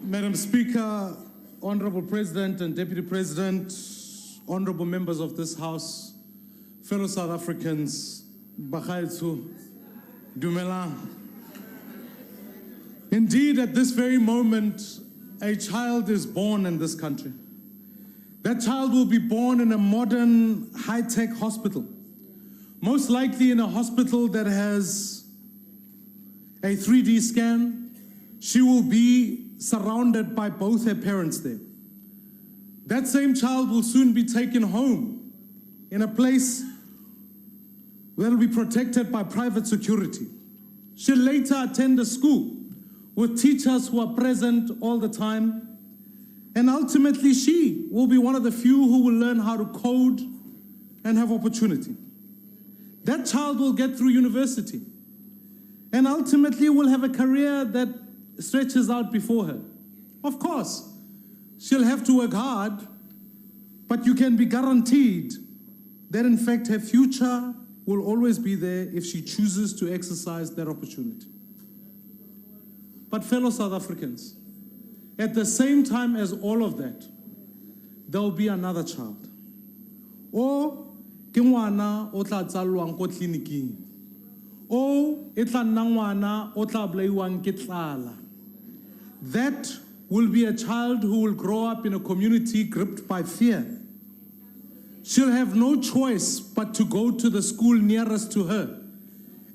Madam Speaker, Honorable President and Deputy President, honorable members of this House, fellow South Africans, Bagaetsho, Dumelang. Indeed, at this very moment, a child is born in this country. That child will be born in a modern, high-tech hospital, most likely in a hospital that has a 3D scan. She will be surrounded by both her parents there. That same child will soon be taken home in a place that will be protected by private security. She'll later attend a school with teachers who are present all the time. And ultimately, she will be one of the few who will learn how to code and have opportunity. That child will get through university and ultimately will have a career that stretches out before her. Of course, she'll have to work hard, but you can be guaranteed that in fact her future will always be there if she chooses to exercise that opportunity. But fellow South Africans, at the same time as all of that, there will be another child. O ke ngwana o tla tsalwang ko tleliniking. O e tla nna ngwana o tla bolaiwang ke tlala. That will be a child who will grow up in a community gripped by fear. She'll have no choice but to go to the school nearest to her.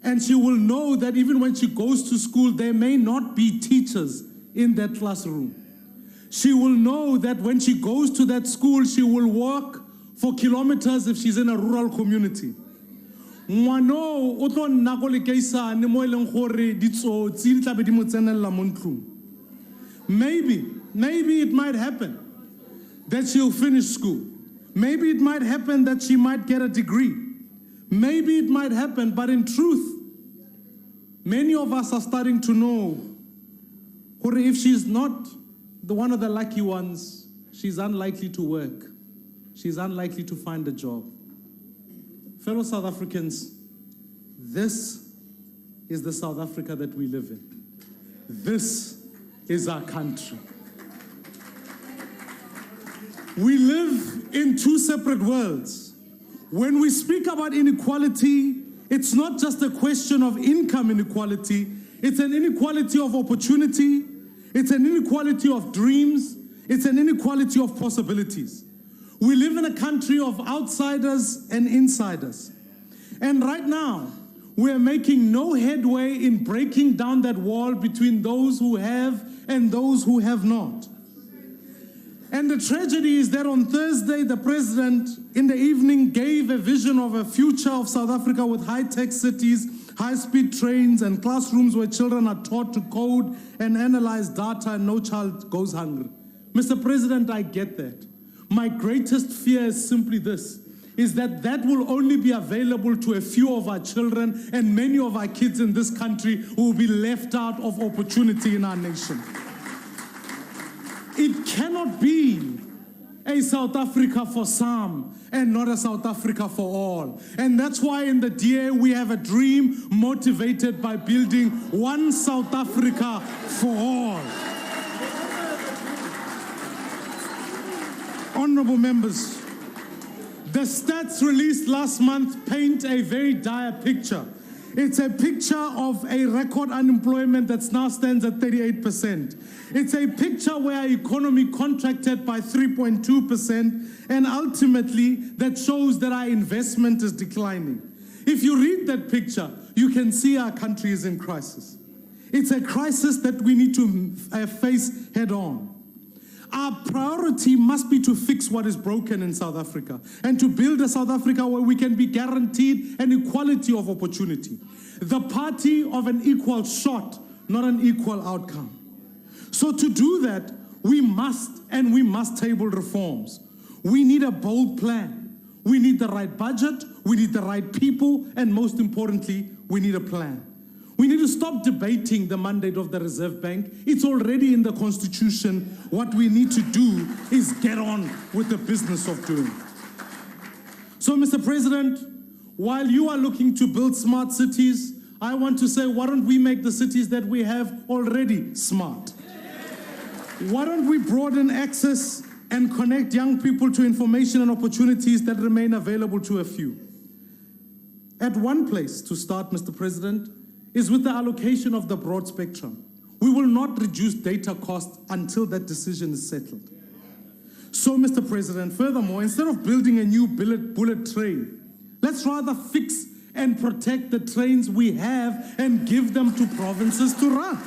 And she will know that even when she goes to school, there may not be teachers in that classroom. She will know that when she goes to that school, she will walk for kilometers if she's in a rural community. Ngwano o tlo nna go lekeisane mo eleng gore ditsotsi di tla be di mo tsenella mo ntlong. Maybe it might happen that she'll finish school. Maybe it might happen that she might get a degree. Maybe it might happen, but in truth, many of us are starting to know that if she's not one of the lucky ones, she's unlikely to work. She's unlikely to find a job. Fellow South Africans, this is the South Africa that we live in. This is our country. We live in two separate worlds. When we speak about inequality, it's not just a question of income inequality, it's an inequality of opportunity, it's an inequality of dreams, it's an inequality of possibilities. We live in a country of outsiders and insiders. And right now, we're making no headway in breaking down that wall between those who have and those who have not. And the tragedy is that on Thursday, the president in the evening gave a vision of a future of South Africa with high-tech cities, high-speed trains, and classrooms where children are taught to code and analyze data and no child goes hungry. Mr. President, I get that. My greatest fear is simply this, is that that will only be available to a few of our children and many of our kids in this country who will be left out of opportunity in our nation. It cannot be a South Africa for some and not a South Africa for all. And that's why in the DA we have a dream motivated by building one South Africa for all. Honorable members, the stats released last month paint a very dire picture. It's a picture of a record unemployment that now stands at 38%. It's a picture where our economy contracted by 3.2%, and ultimately that shows that our investment is declining. If you read that picture, you can see our country is in crisis. It's a crisis that we need to face head on. Our priority must be to fix what is broken in South Africa and to build a South Africa where we can be guaranteed an equality of opportunity. The party of an equal shot, not an equal outcome. So to do that, we must table reforms. We need a bold plan. We need the right budget, we need the right people, and most importantly, we need a plan. We need to stop debating the mandate of the Reserve Bank. It's already in the Constitution. What we need to do is get on with the business of doing. So, Mr. President, while you are looking to build smart cities, I want to say, why don't we make the cities that we have already smart? Why don't we broaden access and connect young people to information and opportunities that remain available to a few? At one place to start, Mr. President, is with the allocation of the broad spectrum. We will not reduce data costs until that decision is settled. So, Mr. President, furthermore, instead of building a new bullet train, let's rather fix and protect the trains we have and give them to provinces to run.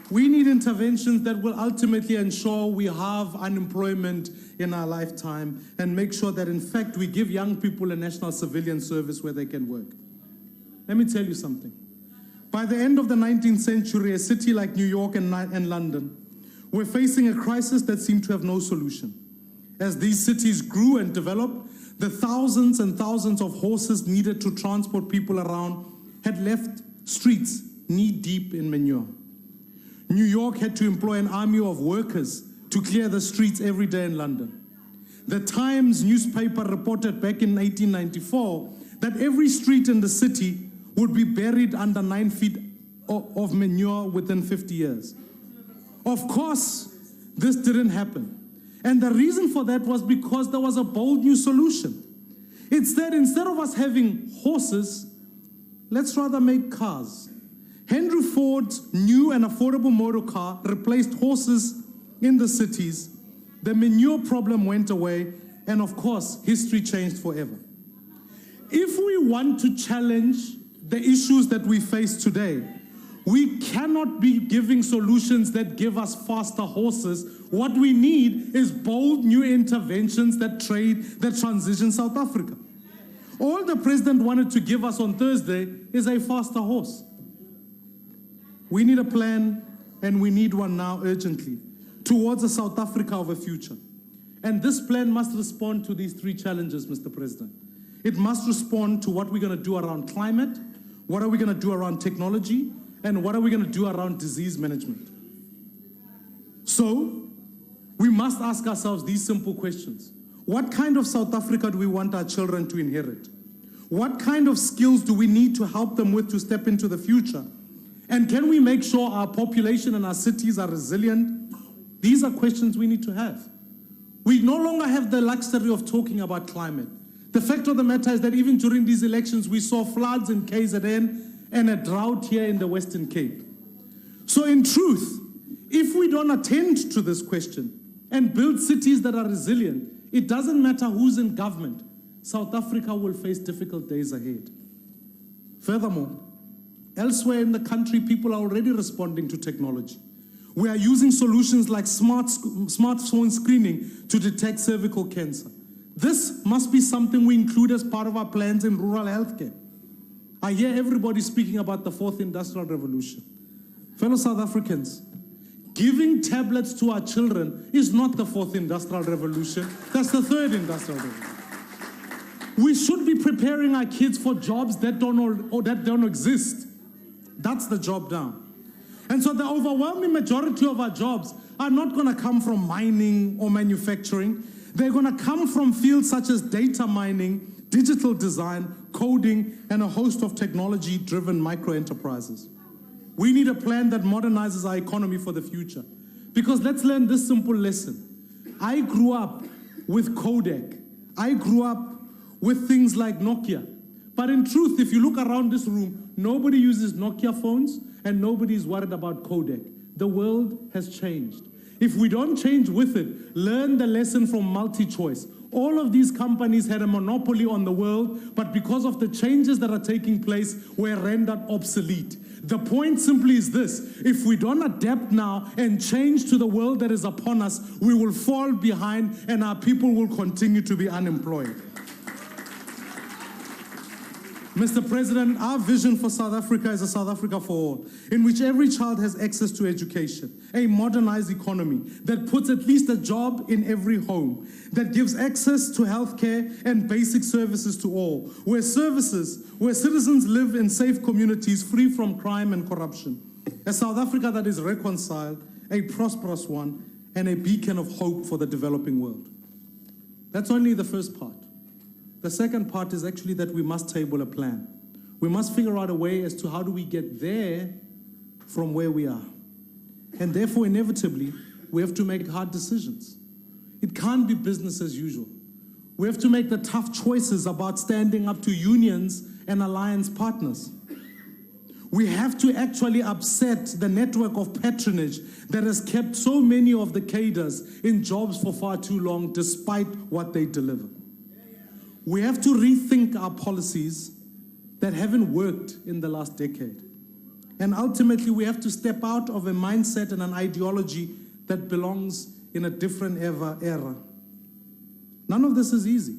We need interventions that will ultimately ensure we have unemployment in our lifetime and make sure that, in fact, we give young people a national civilian service where they can work. Let me tell you something. By the end of the 19th century, a city like New York and London were facing a crisis that seemed to have no solution. As these cities grew and developed, the thousands and thousands of horses needed to transport people around had left streets knee-deep in manure. New York had to employ an army of workers to clear the streets every day in London. The Times newspaper reported back in 1894 that every street in the city would be buried under 9 feet of manure within 50 years. Of course, this didn't happen. And the reason for that was because there was a bold new solution. It's that instead of us having horses, let's rather make cars. Henry Ford's new and affordable motor car replaced horses in the cities. The manure problem went away, and of course, history changed forever. If we want to challenge the issues that we face today, we cannot be giving solutions that give us faster horses. What we need is bold new interventions that transition South Africa. All the president wanted to give us on Thursday is a faster horse. We need a plan, and we need one now urgently, towards a South Africa of a future. And this plan must respond to these 3 challenges, Mr. President. It must respond to what we're going to do around climate, what are we going to do around technology, and what are we going to do around disease management. So, we must ask ourselves these simple questions. What kind of South Africa do we want our children to inherit? What kind of skills do we need to help them with to step into the future? And can we make sure our population and our cities are resilient? These are questions we need to have. We no longer have the luxury of talking about climate. The fact of the matter is that even during these elections, we saw floods in KZN and a drought here in the Western Cape. So in truth, if we don't attend to this question and build cities that are resilient, it doesn't matter who's in government, South Africa will face difficult days ahead. Furthermore, elsewhere in the country, people are already responding to technology. We are using solutions like smartphone screening to detect cervical cancer. This must be something we include as part of our plans in rural healthcare. I hear everybody speaking about the 4th Industrial Revolution. Fellow South Africans, giving tablets to our children is not the 4th Industrial Revolution, that's the 3rd Industrial Revolution. We should be preparing our kids for jobs that don't exist. That's the job down. And so the overwhelming majority of our jobs are not going to come from mining or manufacturing. They're going to come from fields such as data mining, digital design, coding, and a host of technology-driven micro-enterprises. We need a plan that modernizes our economy for the future. Because let's learn this simple lesson. I grew up with Kodak. I grew up with things like Nokia. But in truth, if you look around this room, nobody uses Nokia phones and nobody is worried about Kodak. The world has changed. If we don't change with it, learn the lesson from multi-choice. All of these companies had a monopoly on the world, but because of the changes that are taking place, were rendered obsolete. The point simply is this: if we don't adapt now and change to the world that is upon us, we will fall behind and our people will continue to be unemployed. Mr. President, our vision for South Africa is a South Africa for all, in which every child has access to education, a modernized economy that puts at least a job in every home, that gives access to healthcare and basic services to all, where citizens live in safe communities free from crime and corruption. A South Africa that is reconciled, a prosperous one, and a beacon of hope for the developing world. That's only the first part. The second part is actually that we must table a plan. We must figure out a way as to how do we get there from where we are. And therefore, inevitably, we have to make hard decisions. It can't be business as usual. We have to make the tough choices about standing up to unions and alliance partners. We have to actually upset the network of patronage that has kept so many of the cadres in jobs for far too long, despite what they deliver. We have to rethink our policies that haven't worked in the last decade. And ultimately, we have to step out of a mindset and an ideology that belongs in a different era. None of this is easy.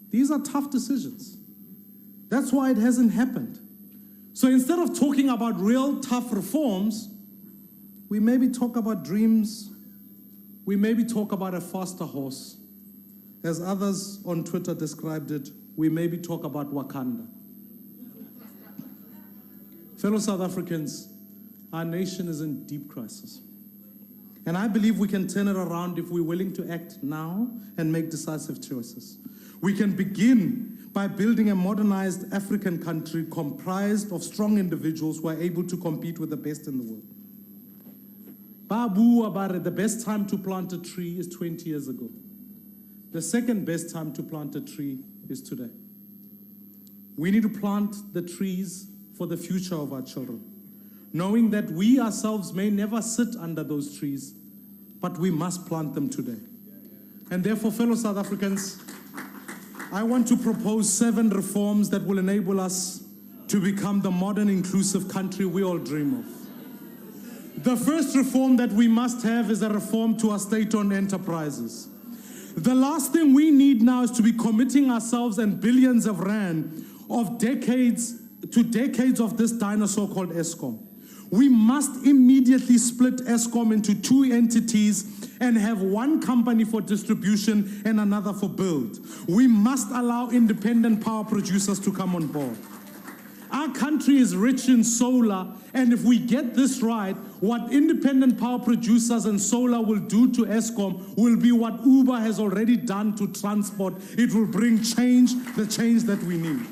These are tough decisions. That's why it hasn't happened. So instead of talking about real tough reforms, we maybe talk about dreams. We maybe talk about a faster horse. As others on Twitter described it, we maybe talk about Wakanda. Fellow South Africans, our nation is in deep crisis. And I believe we can turn it around if we're willing to act now and make decisive choices. We can begin by building a modernized African country comprised of strong individuals who are able to compete with the best in the world. Babu Abare, the best time to plant a tree is 20 years ago. The second best time to plant a tree is today. We need to plant the trees for the future of our children, knowing that we ourselves may never sit under those trees, but we must plant them today. And therefore, fellow South Africans, I want to propose 7 reforms that will enable us to become the modern, inclusive country we all dream of. The first reform that we must have is a reform to our state-owned enterprises. The last thing we need now is to be committing ourselves and billions of rand of decades of this dinosaur called Eskom. We must immediately split Eskom into 2 entities and have one company for distribution and another for build. We must allow independent power producers to come on board. Our country is rich in solar, and if we get this right, what independent power producers and solar will do to Eskom will be what Uber has already done to transport. It will bring change, the change that we need.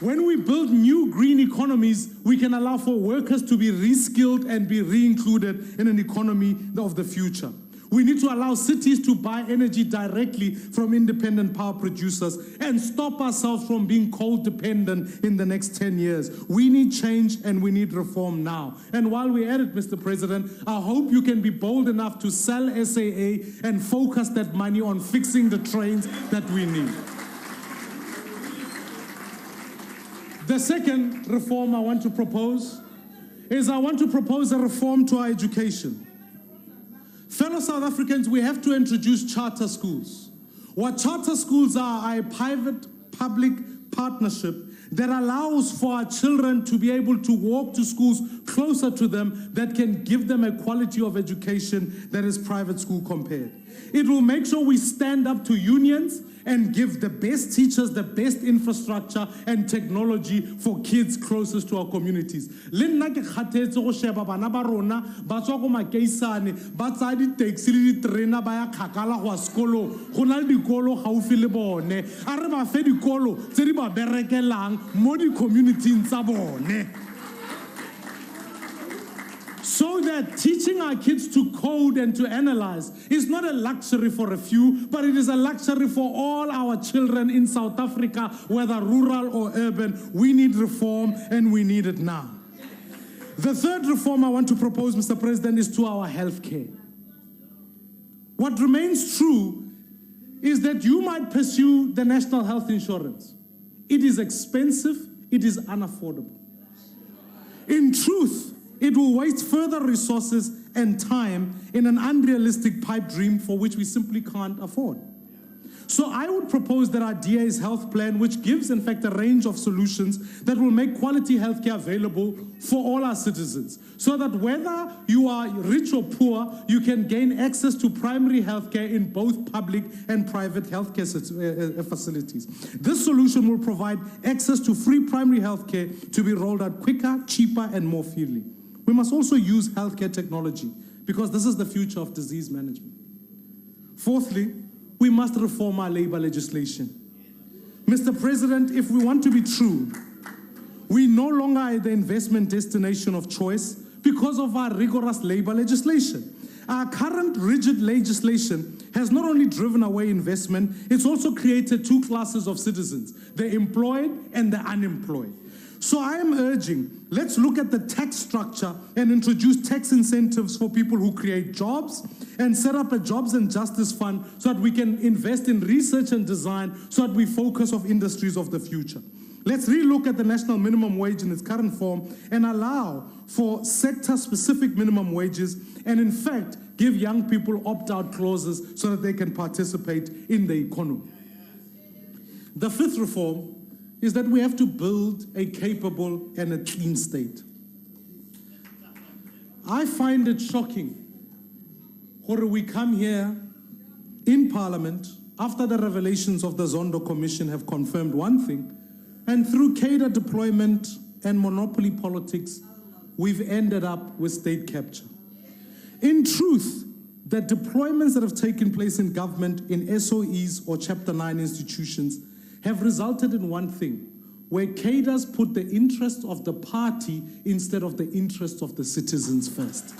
When we build new green economies, we can allow for workers to be reskilled and be re-included in an economy of the future. We need to allow cities to buy energy directly from independent power producers and stop ourselves from being coal-dependent in the next 10 years. We need change and we need reform now. And while we're at it, Mr. President, I hope you can be bold enough to sell SAA and focus that money on fixing the trains that we need. The second reform I want to propose is I want to propose a reform to our education. Fellow South Africans, we have to introduce charter schools. What charter schools are a private-public partnership that allows for our children to be able to walk to schools closer to them that can give them a quality of education that is private school compared. It will make sure we stand up to unions and give the best teachers, the best infrastructure and technology for kids closest to our communities. Le nna ke kgathetse go sheba bana ba rona ba tswa go makeisane ba tsaya di-taxi le diterena ba ya kgakala go sekolong go na le dikolo gaufi le bone a re ba fe dikolo tse di ba berekelang mo di-communityng tsa bone, so that teaching our kids to code and to analyze is not a luxury for a few, but it is a luxury for all our children in South Africa, whether rural or urban. We need reform, and we need it now. The third reform I want to propose, Mr. President, is to our healthcare. What remains true is that you might pursue the national health insurance. It is expensive, it is unaffordable. In truth, it will waste further resources and time in an unrealistic pipe dream for which we simply can't afford. So I would propose that our DA's health plan, which gives, in fact, a range of solutions that will make quality healthcare available for all our citizens, so that whether you are rich or poor, you can gain access to primary healthcare in both public and private healthcare facilities. This solution will provide access to free primary healthcare to be rolled out quicker, cheaper, and more freely. We must also use healthcare technology because this is the future of disease management. Fourthly, we must reform our labor legislation. Mr. President, if we want to be true, we no longer are the investment destination of choice, because of our rigorous labor legislation. Our current rigid legislation has not only driven away investment, it's also created two classes of citizens, the employed and the unemployed. So I am urging, let's look at the tax structure and introduce tax incentives for people who create jobs and set up a jobs and justice fund so that we can invest in research and design so that we focus on industries of the future. Let's relook at the national minimum wage in its current form and allow for sector-specific minimum wages and, in fact, give young people opt-out clauses so that they can participate in the economy. The fifth reform is that we have to build a capable and a clean state. I find it shocking when we come here in Parliament after the revelations of the Zondo Commission have confirmed one thing, and through cadre deployment and monopoly politics, we've ended up with state capture. In truth, the deployments that have taken place in government, in SOEs or Chapter 9 institutions, have resulted in one thing, where cadres put the interest of the party instead of the interest of the citizens first.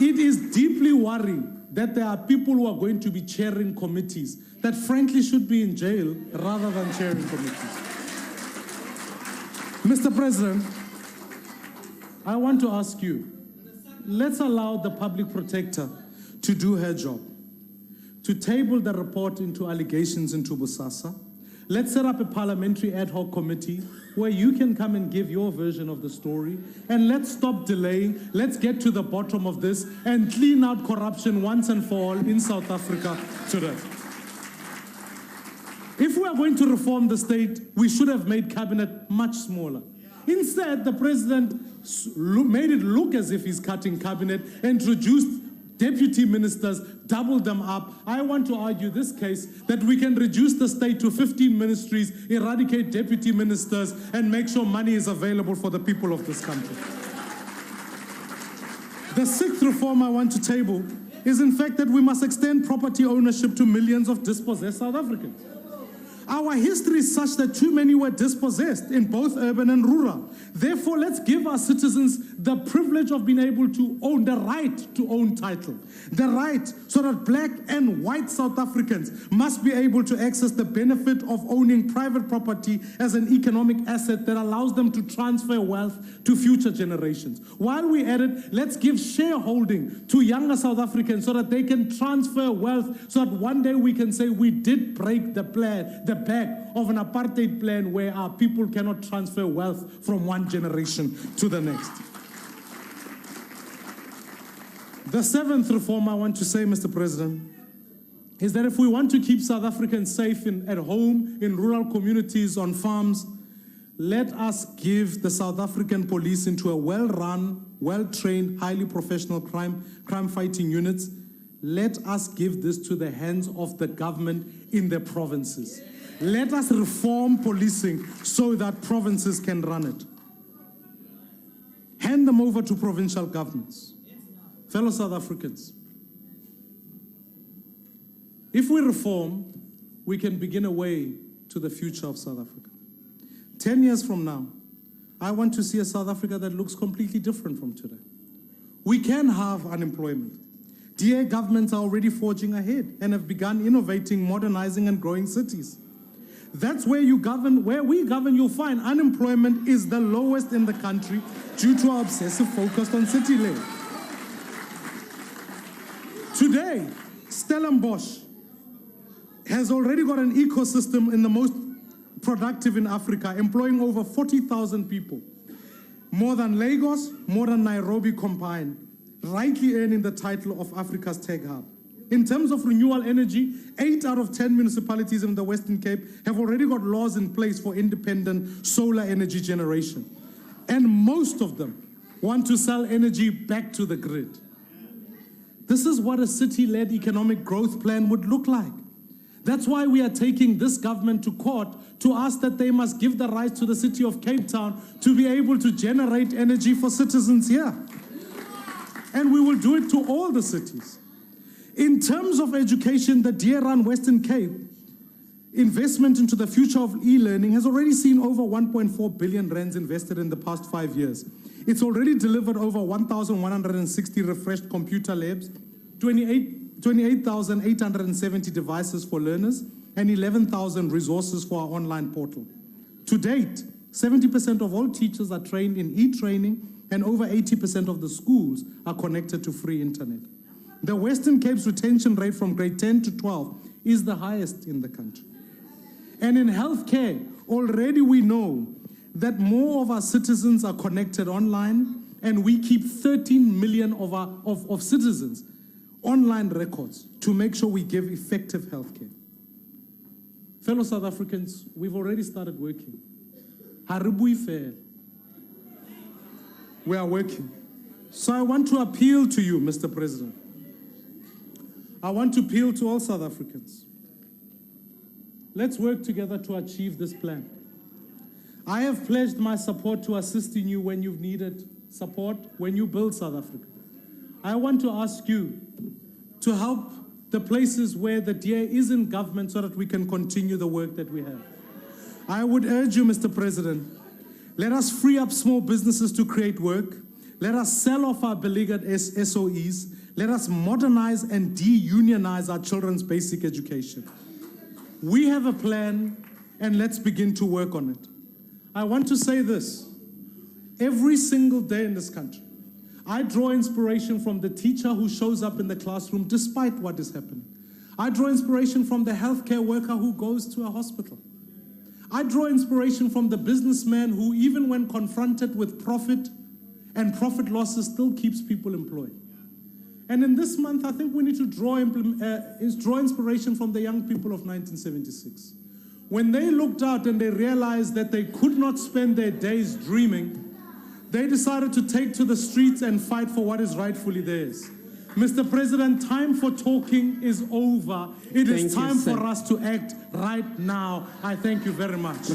It is deeply worrying that there are people who are going to be chairing committees that frankly should be in jail rather than chairing committees. Mr. President, I want to ask you, let's allow the public protector to do her job, to table the report into allegations into Bosasa. Let's set up a parliamentary ad hoc committee where you can come and give your version of the story, and let's stop delaying. Let's get to the bottom of this and clean out corruption once and for all in South Africa today. If we are going to reform the state, we should have made cabinet much smaller. Instead, the president made it look as if he's cutting cabinet, introduced deputy ministers, doubled them up. I want to argue this case that we can reduce the state to 15 ministries, eradicate deputy ministers, and make sure money is available for the people of this country. The sixth reform I want to table is, in fact, that we must extend property ownership to millions of dispossessed South Africans. Our history is such that too many were dispossessed in both urban and rural. Therefore, let's give our citizens the privilege of being able to own, the right to own title. The right so that black and white South Africans must be able to access the benefit of owning private property as an economic asset that allows them to transfer wealth to future generations. While we're at it, let's give shareholding to younger South Africans so that they can transfer wealth so that one day we can say we did break the plan, the back of an apartheid plan where our people cannot transfer wealth from one generation to the next. The seventh reform I want to say, Mr. President, is that if we want to keep South Africans safe at home, in rural communities, on farms, let us give the South African police into a well-run, well-trained, highly professional crime-fighting units. Let us give this to the hands of the government in the provinces. Let us reform policing so that provinces can run it. Hand them over to provincial governments. Fellow South Africans, if we reform, we can begin a way to the future of South Africa. 10 years from now, I want to see a South Africa that looks completely different from today. We can have unemployment. DA governments are already forging ahead and have begun innovating, modernizing, and growing cities. That's where you govern, where we govern, you'll find unemployment is the lowest in the country due to our obsessive focus on city life. Today, Stellenbosch has already got an ecosystem in the most productive in Africa, employing over 40,000 people. More than Lagos, more than Nairobi combined, rightly earning the title of Africa's tech hub. In terms of renewable energy, 8 out of 10 municipalities in the Western Cape have already got laws in place for independent solar energy generation. And most of them want to sell energy back to the grid. This is what a city-led economic growth plan would look like. That's why we are taking this government to court to ask that they must give the right to the city of Cape Town to be able to generate energy for citizens here. And we will do it to all the cities. In terms of education, the DA-run Western Cape investment into the future of e-learning has already seen over 1.4 billion rands invested in the past 5 years. It's already delivered over 1,160 refreshed computer labs, 28,870 devices for learners, and 11,000 resources for our online portal. To date, 70% of all teachers are trained in e-training, and over 80% of the schools are connected to free internet. The Western Cape's retention rate from grade 10 to 12 is the highest in the country. And in healthcare, already we know that more of our citizens are connected online, and we keep 13 million of citizens online records to make sure we give effective healthcare. Fellow South Africans, we've already started working. We are working. So I want to appeal to you, Mr. President. I want to appeal to all South Africans. Let's work together to achieve this plan. I have pledged my support to assisting you when you've needed support, when you build South Africa. I want to ask you to help the places where the DA is in government so that we can continue the work that we have. I would urge you, Mr. President, let us free up small businesses to create work. Let us sell off our beleaguered SOEs. Let us modernize and de-unionize our children's basic education. We have a plan, and let's begin to work on it. I want to say this. Every single day in this country, I draw inspiration from the teacher who shows up in the classroom despite what is happening. I draw inspiration from the healthcare worker who goes to a hospital. I draw inspiration from the businessman who, even when confronted with profit and profit losses, still keeps people employed. And in this month, I think we need to draw inspiration from the young people of 1976. When they looked out and they realized that they could not spend their days dreaming, they decided to take to the streets and fight for what is rightfully theirs. Mr. President, time for talking is over. It is time for us to act right now. I thank you very much.